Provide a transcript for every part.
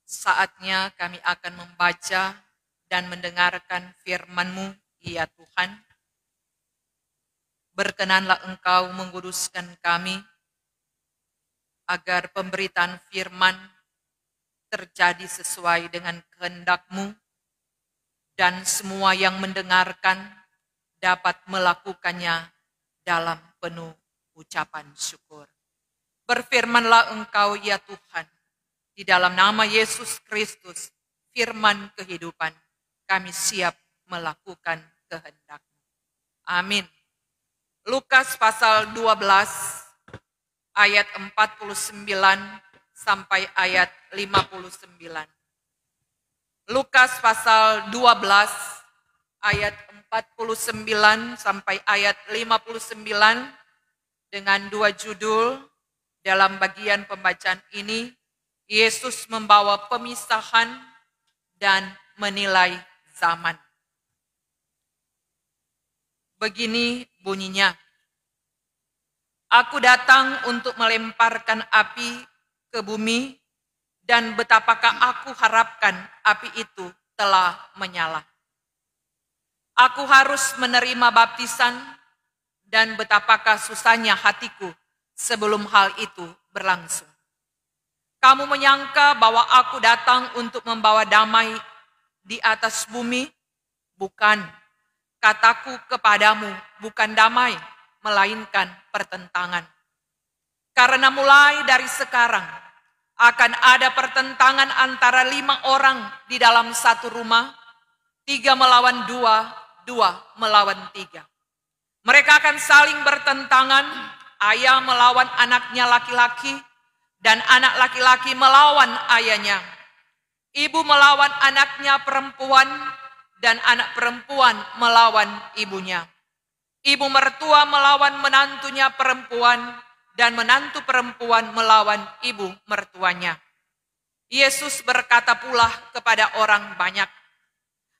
Saatnya kami akan membaca dan mendengarkan firman-Mu, ya Tuhan. Berkenanlah Engkau menguduskan kami, agar pemberitaan firman terjadi sesuai dengan kehendak-Mu, dan semua yang mendengarkan dapat melakukannya dalam penuh ucapan syukur. Berfirmanlah Engkau, ya Tuhan, di dalam nama Yesus Kristus, firman kehidupan, kami siap melakukan kehendak-Mu. Amin. Lukas pasal 12 ayat 49 sampai ayat 59. Lukas pasal 12 ayat 49 sampai ayat 59 dengan dua judul. Dalam bagian pembacaan ini, Yesus membawa pemisahan dan menilai zaman. Begini bunyinya, "Aku datang untuk melemparkan api ke bumi, dan betapakah aku harapkan api itu telah menyala. Aku harus menerima baptisan, dan betapakah susahnya hatiku sebelum hal itu berlangsung. Kamu menyangka bahwa aku datang untuk membawa damai di atas bumi? Bukan. Kataku kepadamu, bukan damai, melainkan pertentangan. Karena mulai dari sekarang akan ada pertentangan antara 5 orang di dalam satu rumah, 3 melawan 2, 2 melawan 3. Mereka akan saling bertentangan, ayah melawan anaknya laki-laki, dan anak laki-laki melawan ayahnya. Ibu melawan anaknya perempuan, dan anak perempuan melawan ibunya. Ibu mertua melawan menantunya perempuan, dan menantu perempuan melawan ibu mertuanya. Yesus berkata pula kepada orang banyak,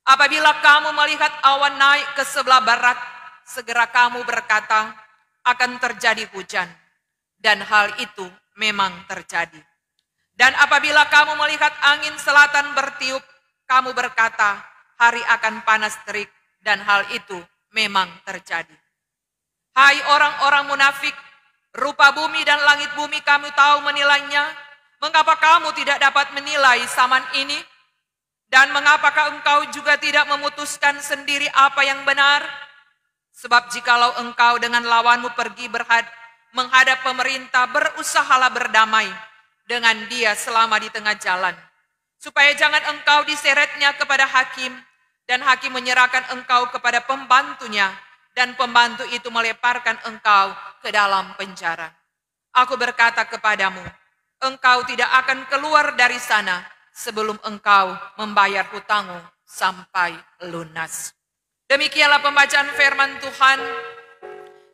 apabila kamu melihat awan naik ke sebelah barat, segera kamu berkata, akan terjadi hujan. Dan hal itu memang terjadi. Dan apabila kamu melihat angin selatan bertiup, kamu berkata, hari akan panas terik, dan hal itu memang terjadi. Hai orang-orang munafik, rupa bumi dan langit bumi kamu tahu menilainya. Mengapa kamu tidak dapat menilai zaman ini? Dan mengapakah engkau juga tidak memutuskan sendiri apa yang benar? Sebab jikalau engkau dengan lawanmu pergi menghadap pemerintah, berusahalah berdamai dengan dia selama di tengah jalan, supaya jangan engkau diseretnya kepada hakim, dan hakim menyerahkan engkau kepada pembantunya, dan pembantu itu melemparkan engkau ke dalam penjara. Aku berkata kepadamu, engkau tidak akan keluar dari sana sebelum engkau membayar hutangmu sampai lunas." Demikianlah pembacaan firman Tuhan.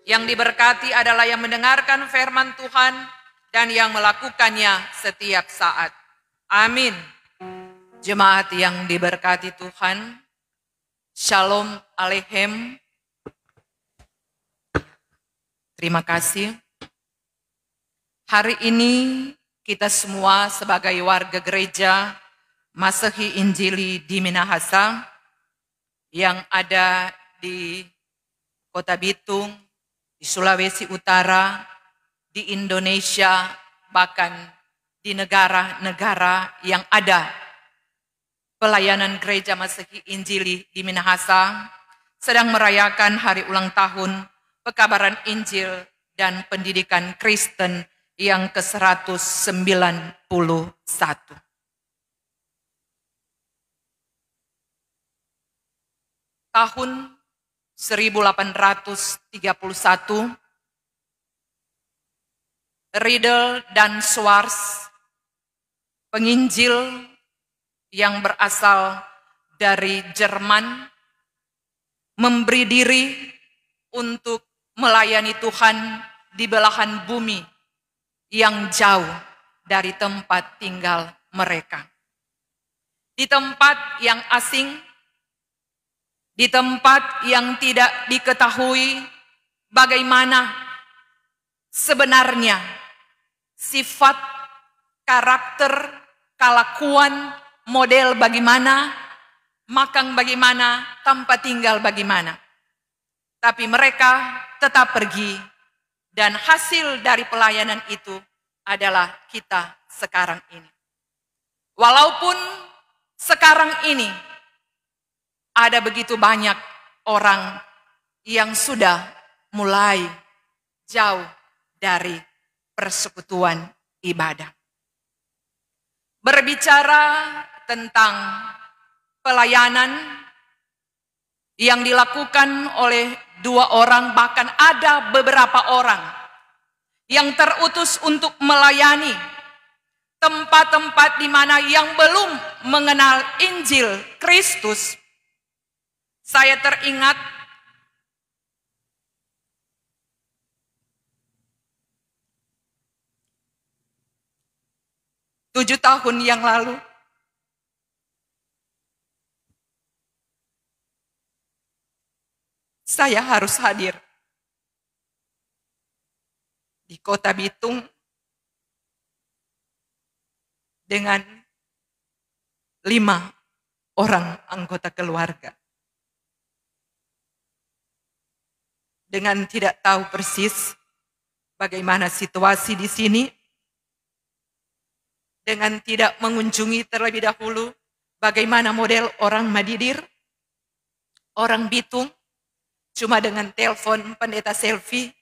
Yang diberkati adalah yang mendengarkan firman Tuhan dan yang melakukannya setiap saat. Amin. Jemaat yang diberkati Tuhan, Shalom Aleichem. Terima kasih. Hari ini kita semua sebagai warga gereja Masehi Injili di Minahasa yang ada di Kota Bitung, di Sulawesi Utara, di Indonesia, bahkan di negara-negara yang ada pelayanan gereja Masehi Injili di Minahasa, sedang merayakan hari ulang tahun pekabaran Injil dan pendidikan Kristen yang ke-191. Tahun 1831, Riedel dan Schwarz, penginjil yang berasal dari Jerman, memberi diri untuk melayani Tuhan di belahan bumi yang jauh dari tempat tinggal mereka. Di tempat yang asing, di tempat yang tidak diketahui bagaimana sebenarnya sifat, karakter, kelakuan, model bagaimana, makan bagaimana, tempat tinggal bagaimana. Tapi mereka tetap pergi dan hasil dari pelayanan itu adalah kita sekarang ini. Walaupun sekarang ini ada begitu banyak orang yang sudah mulai jauh dari persekutuan ibadah. Berbicara tentang pelayanan yang dilakukan oleh 2 orang, bahkan ada beberapa orang yang terutus untuk melayani tempat-tempat di mana yang belum mengenal Injil Kristus. Saya teringat tujuh tahun yang lalu, saya harus hadir di Kota Bitung dengan 5 orang anggota keluarga. Dengan tidak tahu persis bagaimana situasi di sini, dengan tidak mengunjungi terlebih dahulu bagaimana model orang Madidir, orang Bitung, cuma dengan telepon pendeta Selvi,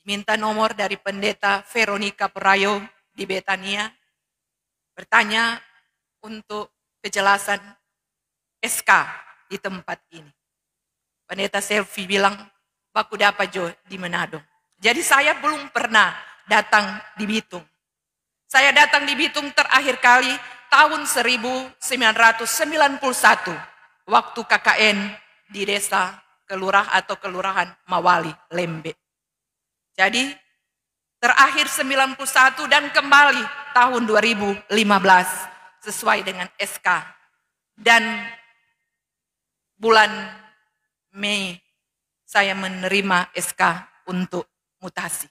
minta nomor dari pendeta Veronica Prayo di Betania, bertanya untuk kejelasan SK di tempat ini. Pendeta Selvi bilang, baku dapat Jo di Manado. Jadi saya belum pernah datang di Bitung. Saya datang di Bitung terakhir kali tahun 1991, waktu KKN di desa kelurahan Mawali, Lembe. Jadi terakhir 91 dan kembali tahun 2015 sesuai dengan SK. Dan bulan Mei saya menerima SK untuk mutasi.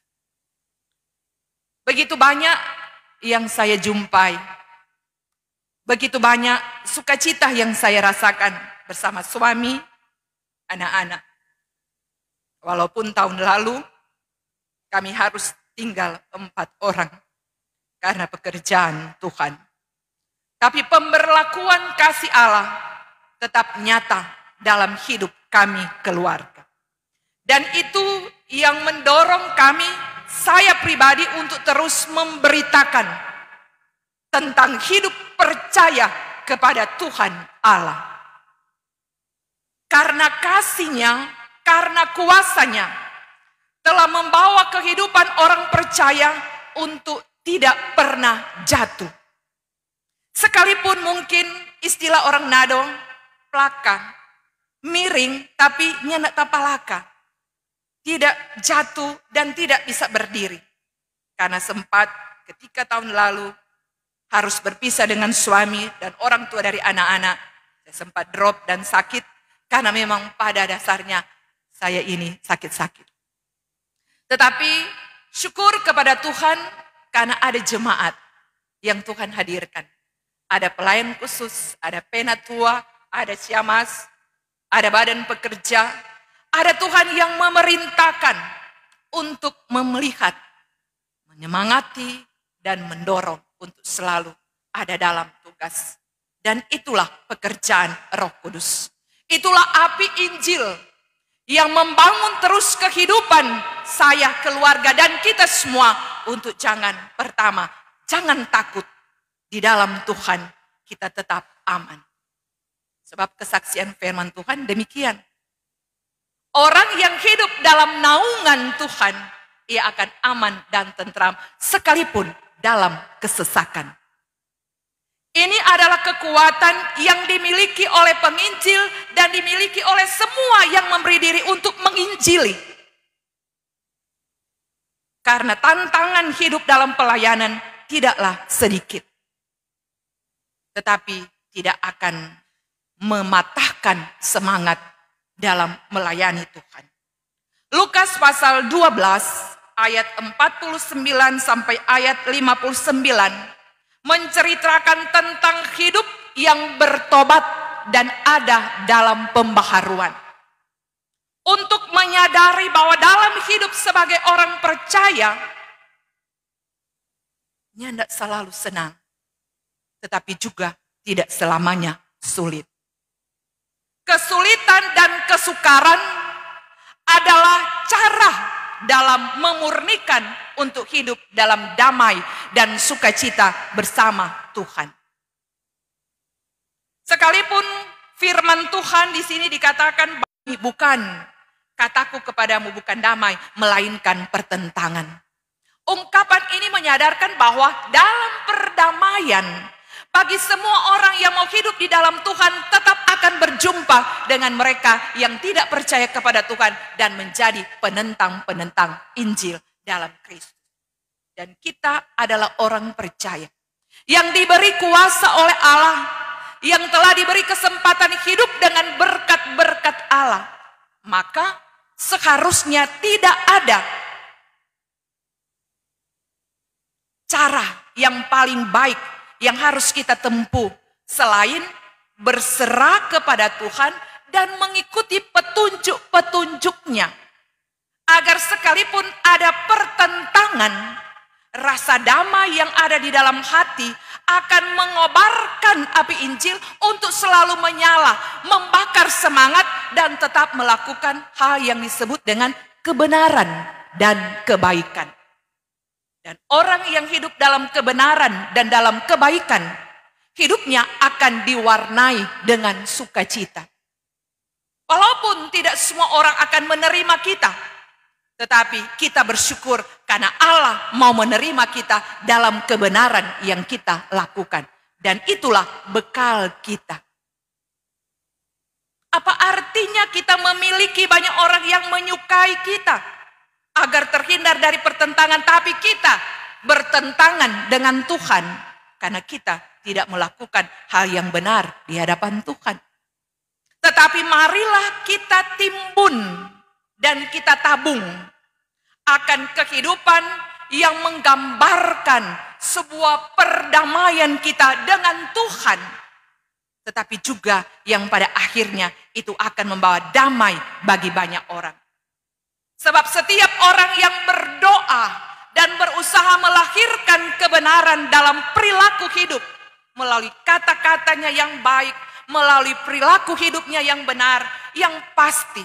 Begitu banyak yang saya jumpai, begitu banyak sukacita yang saya rasakan bersama suami, anak-anak. Walaupun tahun lalu kami harus tinggal 4 orang karena pekerjaan Tuhan. Tapi pemberlakuan kasih Allah tetap nyata dalam hidup kami keluarga. Dan itu yang mendorong kami, saya pribadi, untuk terus memberitakan tentang hidup percaya kepada Tuhan Allah. Karena kasih-Nya, karena kuasa-Nya telah membawa kehidupan orang percaya untuk tidak pernah jatuh. Sekalipun mungkin istilah orang Nado, plaka, miring tapi nyenak tapalaka. Tidak jatuh dan tidak bisa berdiri. Karena sempat ketika tahun lalu harus berpisah dengan suami dan orang tua dari anak-anak, saya sempat drop dan sakit karena memang pada dasarnya saya ini sakit-sakit. Tetapi syukur kepada Tuhan karena ada jemaat yang Tuhan hadirkan. Ada pelayan khusus, ada penatua, ada syamas, ada badan pekerja. Ada Tuhan yang memerintahkan untuk melihat, menyemangati, dan mendorong untuk selalu ada dalam tugas. Dan itulah pekerjaan Roh Kudus. Itulah api Injil yang membangun terus kehidupan saya, keluarga, dan kita semua untuk jangan takut. Di dalam Tuhan kita tetap aman. Sebab kesaksian firman Tuhan demikian. Orang yang hidup dalam naungan Tuhan, ia akan aman dan tentram sekalipun dalam kesesakan. Ini adalah kekuatan yang dimiliki oleh penginjil dan dimiliki oleh semua yang memberi diri untuk menginjili. Karena tantangan hidup dalam pelayanan tidaklah sedikit. Tetapi tidak akan mematahkan semangat dalam melayani Tuhan. Lukas pasal 12 ayat 49 sampai ayat 59 menceritakan tentang hidup yang bertobat dan ada dalam pembaharuan. Untuk menyadari bahwa dalam hidup sebagai orang percaya, tidak selalu senang, tetapi juga tidak selamanya sulit. Kesulitan dan kesukaran adalah cara dalam memurnikan untuk hidup dalam damai dan sukacita bersama Tuhan. Sekalipun firman Tuhan di sini dikatakan bukan kataku kepadamu bukan damai, melainkan pertentangan. Ungkapan ini menyadarkan bahwa dalam perdamaian, bagi semua orang yang mau hidup di dalam Tuhan tetap akan berjumpa dengan mereka yang tidak percaya kepada Tuhan dan menjadi penentang-penentang Injil dalam Kristus. Dan kita adalah orang percaya yang diberi kuasa oleh Allah, yang telah diberi kesempatan hidup dengan berkat-berkat Allah. Maka seharusnya tidak ada cara yang paling baik yang harus kita tempuh selain berserah kepada Tuhan dan mengikuti petunjuk-petunjuknya. Agar sekalipun ada pertentangan, rasa damai yang ada di dalam hati akan mengobarkan api Injil untuk selalu menyala, membakar semangat dan tetap melakukan hal yang disebut dengan kebenaran dan kebaikan. Dan orang yang hidup dalam kebenaran dan dalam kebaikan, hidupnya akan diwarnai dengan sukacita. Walaupun tidak semua orang akan menerima kita, tetapi kita bersyukur karena Allah mau menerima kita dalam kebenaran yang kita lakukan. Dan itulah bekal kita. Apa artinya kita memiliki banyak orang yang menyukai kita? Agar terhindar dari pertentangan, tapi kita bertentangan dengan Tuhan. Karena kita tidak melakukan hal yang benar di hadapan Tuhan. Tetapi marilah kita timbun dan kita tabung akan kehidupan yang menggambarkan sebuah perdamaian kita dengan Tuhan. Tetapi juga yang pada akhirnya itu akan membawa damai bagi banyak orang. Sebab setiap orang yang berdoa dan berusaha melahirkan kebenaran dalam perilaku hidup, melalui kata-katanya yang baik, melalui perilaku hidupnya yang benar, yang pasti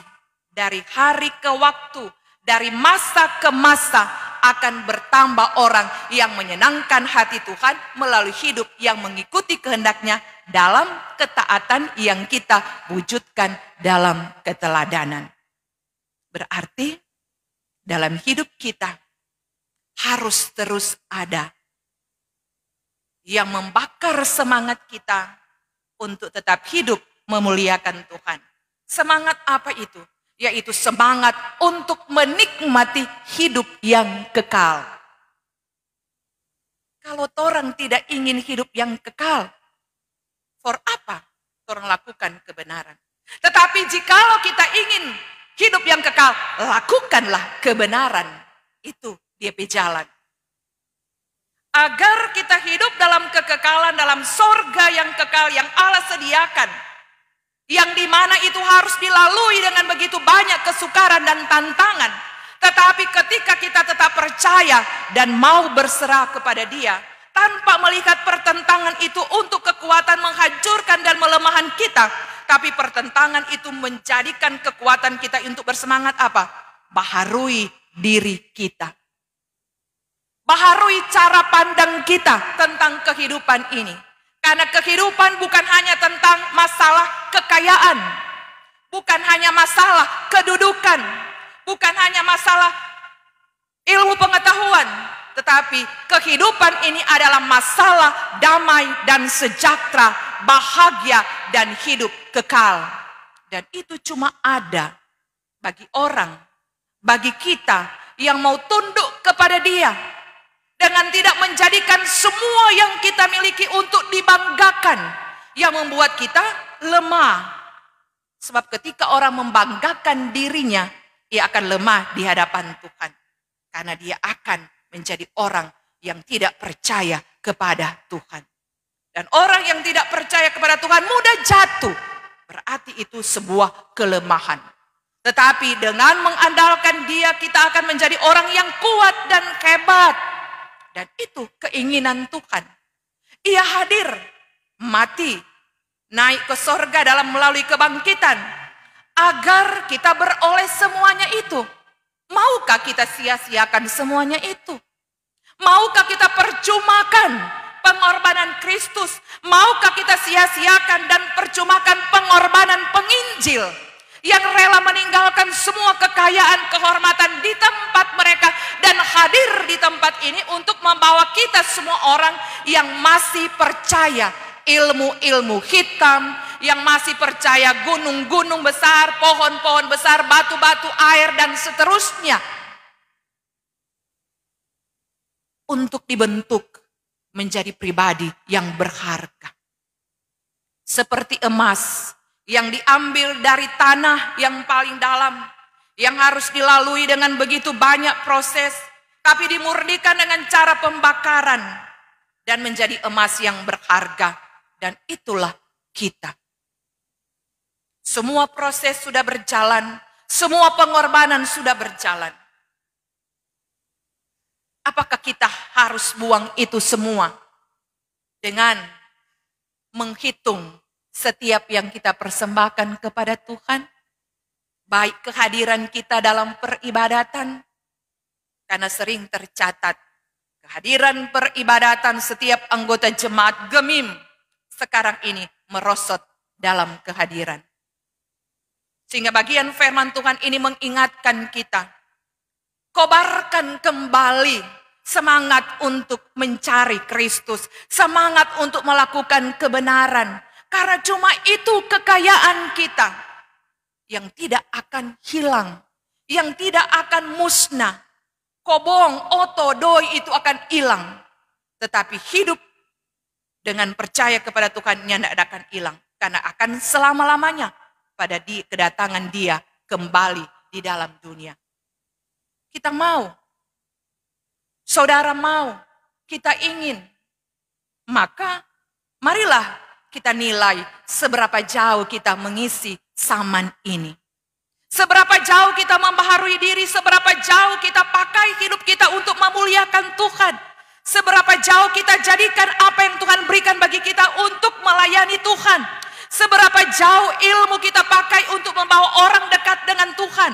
dari hari ke waktu, dari masa ke masa akan bertambah orang yang menyenangkan hati Tuhan melalui hidup yang mengikuti kehendaknya dalam ketaatan yang kita wujudkan dalam keteladanan. Berarti dalam hidup kita harus terus ada yang membakar semangat kita untuk tetap hidup memuliakan Tuhan. Semangat apa itu? Yaitu semangat untuk menikmati hidup yang kekal. Kalau orang tidak ingin hidup yang kekal, for apa orang lakukan kebenaran? Tetapi jikalau kita ingin hidup yang kekal, lakukanlah kebenaran. Itu dia jalan. Agar kita hidup dalam kekekalan, dalam sorga yang kekal yang Allah sediakan. Yang dimana itu harus dilalui dengan begitu banyak kesukaran dan tantangan. Tetapi ketika kita tetap percaya dan mau berserah kepada Dia, tanpa melihat pertentangan itu untuk kekuatan menghancurkan dan melemahkan kita, tapi pertentangan itu menjadikan kekuatan kita untuk bersemangat apa? Baharui diri kita. Baharui cara pandang kita tentang kehidupan ini. Karena kehidupan bukan hanya tentang masalah kekayaan. Bukan hanya masalah kedudukan. Bukan hanya masalah ilmu pengetahuan. Tetapi kehidupan ini adalah masalah damai dan sejahtera, bahagia dan hidup kekal. Dan itu cuma ada bagi orang, bagi kita yang mau tunduk kepada Dia. Dengan tidak menjadikan semua yang kita miliki untuk dibanggakan. Yang membuat kita lemah. Sebab ketika orang membanggakan dirinya, ia akan lemah di hadapan Tuhan. Karena dia akan menjadi orang yang tidak percaya kepada Tuhan. Dan orang yang tidak percaya kepada Tuhan mudah jatuh. Berarti itu sebuah kelemahan. Tetapi dengan mengandalkan Dia, kita akan menjadi orang yang kuat dan hebat. Dan itu keinginan Tuhan. Ia hadir, mati, naik ke sorga dalam melalui kebangkitan. Agar kita beroleh semuanya itu. Maukah kita sia-siakan semuanya itu? Maukah kita percumakan pengorbanan Kristus? Maukah kita sia-siakan dan percumakan pengorbanan penginjil yang rela meninggalkan semua kekayaan, kehormatan di tempat mereka dan hadir di tempat ini untuk membawa kita semua orang yang masih percaya ilmu-ilmu hitam, yang masih percaya gunung-gunung besar, pohon-pohon besar, batu-batu air dan seterusnya, untuk dibentuk menjadi pribadi yang berharga. Seperti emas yang diambil dari tanah yang paling dalam, yang harus dilalui dengan begitu banyak proses, tapi dimurnikan dengan cara pembakaran dan menjadi emas yang berharga. Dan itulah kita. Semua proses sudah berjalan, semua pengorbanan sudah berjalan. Apakah kita harus buang itu semua dengan menghitung setiap yang kita persembahkan kepada Tuhan? Baik kehadiran kita dalam peribadatan, karena sering tercatat kehadiran peribadatan setiap anggota jemaat Gemim sekarang ini merosot dalam kehadiran. Sehingga bagian firman Tuhan ini mengingatkan kita, kobarkan kembali semangat untuk mencari Kristus, semangat untuk melakukan kebenaran. Karena cuma itu kekayaan kita yang tidak akan hilang, yang tidak akan musnah. Kobong, oto, doi itu akan hilang. Tetapi hidup dengan percaya kepada Tuhan tidak akan hilang. Karena akan selama-lamanya pada kedatangan Dia kembali di dalam dunia. Kita mau, saudara mau, kita ingin. Maka marilah kita nilai seberapa jauh kita mengisi zaman ini. Seberapa jauh kita membaharui diri, seberapa jauh kita pakai hidup kita untuk memuliakan Tuhan. Seberapa jauh kita jadikan apa yang Tuhan berikan bagi kita untuk melayani Tuhan. Seberapa jauh ilmu kita pakai untuk membawa orang dekat dengan Tuhan.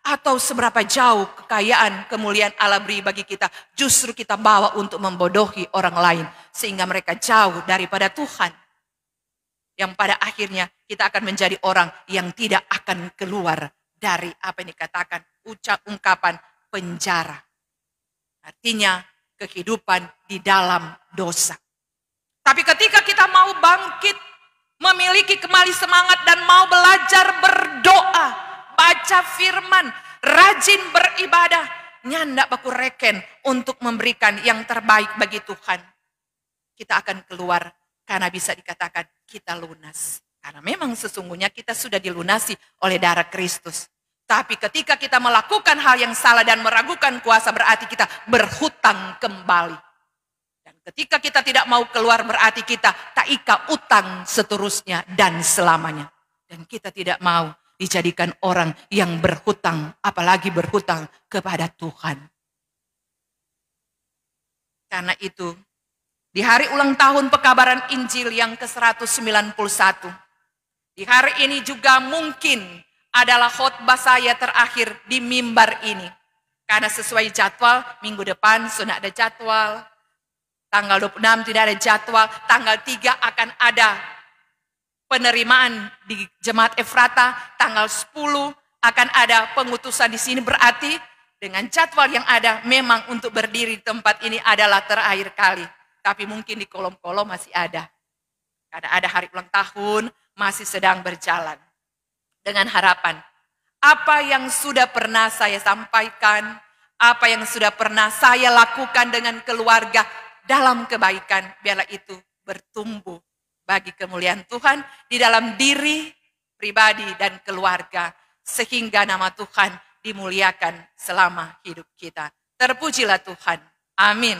Atau seberapa jauh kekayaan, kemuliaan Allah beri bagi kita, justru kita bawa untuk membodohi orang lain. Sehingga mereka jauh daripada Tuhan. Yang pada akhirnya kita akan menjadi orang yang tidak akan keluar dari apa yang dikatakan ungkapan penjara. Artinya kehidupan di dalam dosa. Tapi ketika kita mau bangkit, memiliki kembali semangat dan mau belajar berdoa, baca firman, rajin beribadah, nyanda baku reken untuk memberikan yang terbaik bagi Tuhan. Kita akan keluar karena bisa dikatakan kita lunas. Karena memang sesungguhnya kita sudah dilunasi oleh darah Kristus. Tapi ketika kita melakukan hal yang salah dan meragukan kuasa, berarti kita berhutang kembali. Dan ketika kita tidak mau keluar, berarti kita taika utang seterusnya dan selamanya. Dan kita tidak mau dijadikan orang yang berhutang, apalagi berhutang kepada Tuhan. Karena itu, di hari ulang tahun pekabaran Injil yang ke-191, di hari ini juga mungkin adalah khotbah saya terakhir di mimbar ini. Karena sesuai jadwal, minggu depan sudah ada jadwal. Tanggal 26 tidak ada jadwal. Tanggal 3 akan ada penerimaan di Jemaat Efrata. Tanggal 10 akan ada pengutusan di sini. Berarti dengan jadwal yang ada, memang untuk berdiri di tempat ini adalah terakhir kali. Tapi mungkin di kolom-kolom masih ada. Karena ada hari ulang tahun, masih sedang berjalan. Dengan harapan, apa yang sudah pernah saya sampaikan, apa yang sudah pernah saya lakukan dengan keluarga dalam kebaikan, biarlah itu bertumbuh bagi kemuliaan Tuhan di dalam diri, pribadi, dan keluarga. Sehingga nama Tuhan dimuliakan selama hidup kita. Terpujilah Tuhan. Amin.